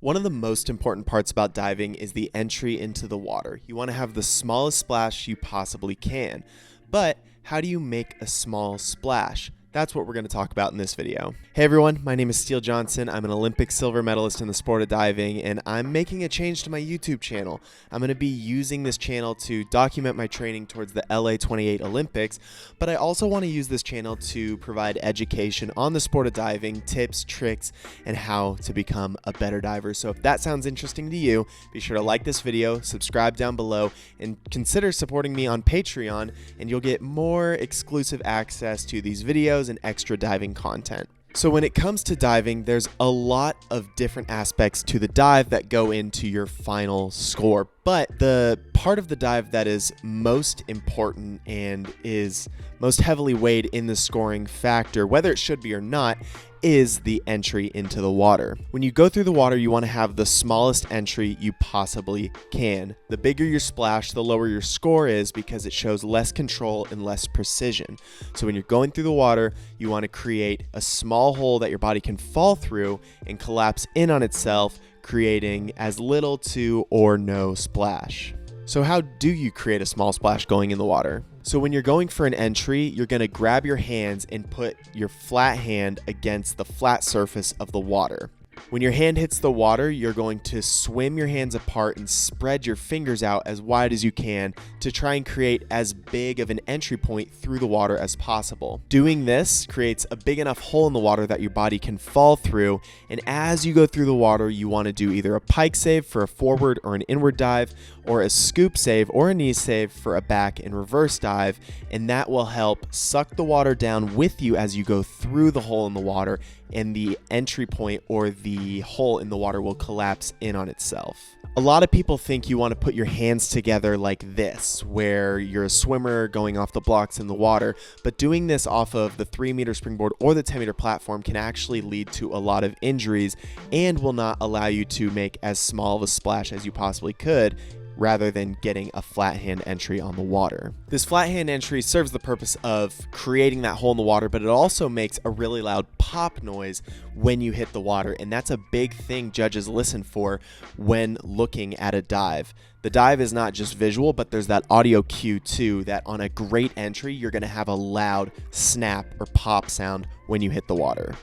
One of the most important parts about diving is the entry into the water. You want to have the smallest splash you possibly can. But how do you make a small splash? That's what we're going to talk about in this video. Hey everyone, my name is Steele Johnson. I'm an Olympic silver medalist in the sport of diving, and I'm making a change to my YouTube channel. I'm going to be using this channel to document my training towards the LA 28 Olympics, but I also want to use this channel to provide education on the sport of diving, tips, tricks, and how to become a better diver. So if that sounds interesting to you, be sure to like this video, subscribe down below, and consider supporting me on Patreon, and you'll get more exclusive access to these videos and extra diving content. So when it comes to diving, there's a lot of different aspects to the dive that go into your final score. But the part of the dive that is most important and is most heavily weighed in the scoring factor, whether it should be or not, is the entry into the water. When you go through the water, you want to have the smallest entry you possibly can. The bigger your splash, the lower your score is because it shows less control and less precision. So when you're going through the water, you want to create a small hole that your body can fall through and collapse in on itself, creating as little to or no splash. So how do you create a small splash going in the water? So when you're going for an entry, you're going to grab your hands and put your flat hand against the flat surface of the water. When your hand hits the water, you're going to swim your hands apart and spread your fingers out as wide as you can to try and create as big of an entry point through the water as possible. Doing this creates a big enough hole in the water that your body can fall through, and as you go through the water, you want to do either a pike save for a forward or an inward dive, or a scoop save or a knee save for a back and reverse dive, and that will help suck the water down with you as you go through the hole in the water, and the entry point or the hole in the water will collapse in on itself. A lot of people think you want to put your hands together like this, where you're a swimmer going off the blocks in the water, but doing this off of the 3-meter springboard or the 10-meter platform can actually lead to a lot of injuries and will not allow you to make as small of a splash as you possibly could, rather than getting a flat hand entry on the water. This flat hand entry serves the purpose of creating that hole in the water, but it also makes a really loud pop noise when you hit the water, and that's a big thing judges listen for when looking at a dive. The dive is not just visual, but there's that audio cue too, that on a great entry, you're gonna have a loud snap or pop sound when you hit the water.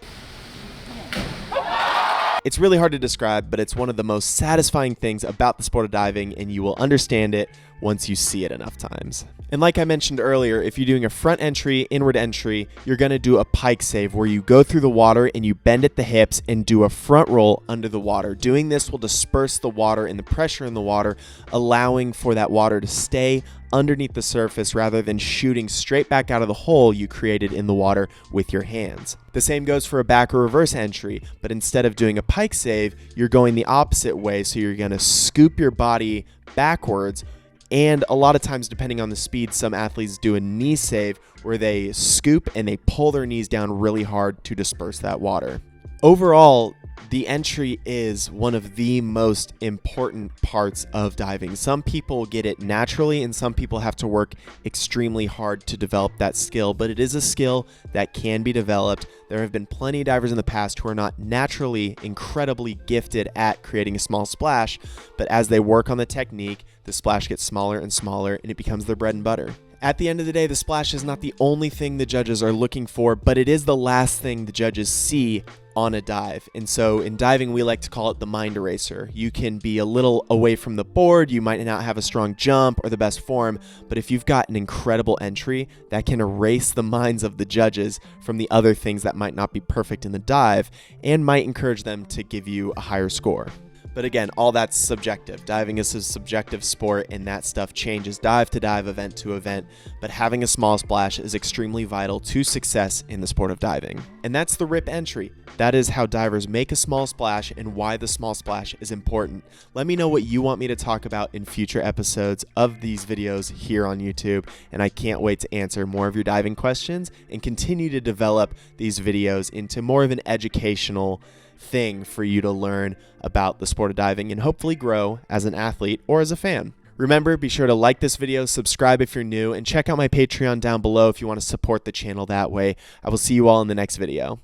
It's really hard to describe, but it's one of the most satisfying things about the sport of diving, and you will understand it once you see it enough times. And like I mentioned earlier, if you're doing a front entry, inward entry, you're going to do a pike save where you go through the water and you bend at the hips and do a front roll under the water. Doing this will disperse the water and the pressure in the water, allowing for that water to stay underneath the surface rather than shooting straight back out of the hole you created in the water with your hands. The same goes for a back or reverse entry, but instead of doing a pike save, you're going the opposite way, so you're going to scoop your body backwards. And a lot of times, depending on the speed, some athletes do a knee save where they scoop and they pull their knees down really hard to disperse that water. Overall, the entry is one of the most important parts of diving. Some people get it naturally and some people have to work extremely hard to develop that skill, but it is a skill that can be developed. There have been plenty of divers in the past who are not naturally incredibly gifted at creating a small splash, but as they work on the technique, the splash gets smaller and smaller and it becomes their bread and butter. At the end of the day, the splash is not the only thing the judges are looking for, but it is the last thing the judges see on a dive. And so in diving, we like to call it the mind eraser. You can be a little away from the board, you might not have a strong jump or the best form, but if you've got an incredible entry, that can erase the minds of the judges from the other things that might not be perfect in the dive and might encourage them to give you a higher score. But again, all that's subjective. Diving is a subjective sport, and that stuff changes dive to dive, event to event. But having a small splash is extremely vital to success in the sport of diving. And that's the RIP entry. That is how divers make a small splash and why the small splash is important. Let me know what you want me to talk about in future episodes of these videos here on YouTube, and I can't wait to answer more of your diving questions and continue to develop these videos into more of an educational thing for you to learn about the sport of diving and hopefully grow as an athlete or as a fan. Remember, be sure to like this video, subscribe if you're new, and check out my Patreon down below if you want to support the channel that way. I will see you all in the next video.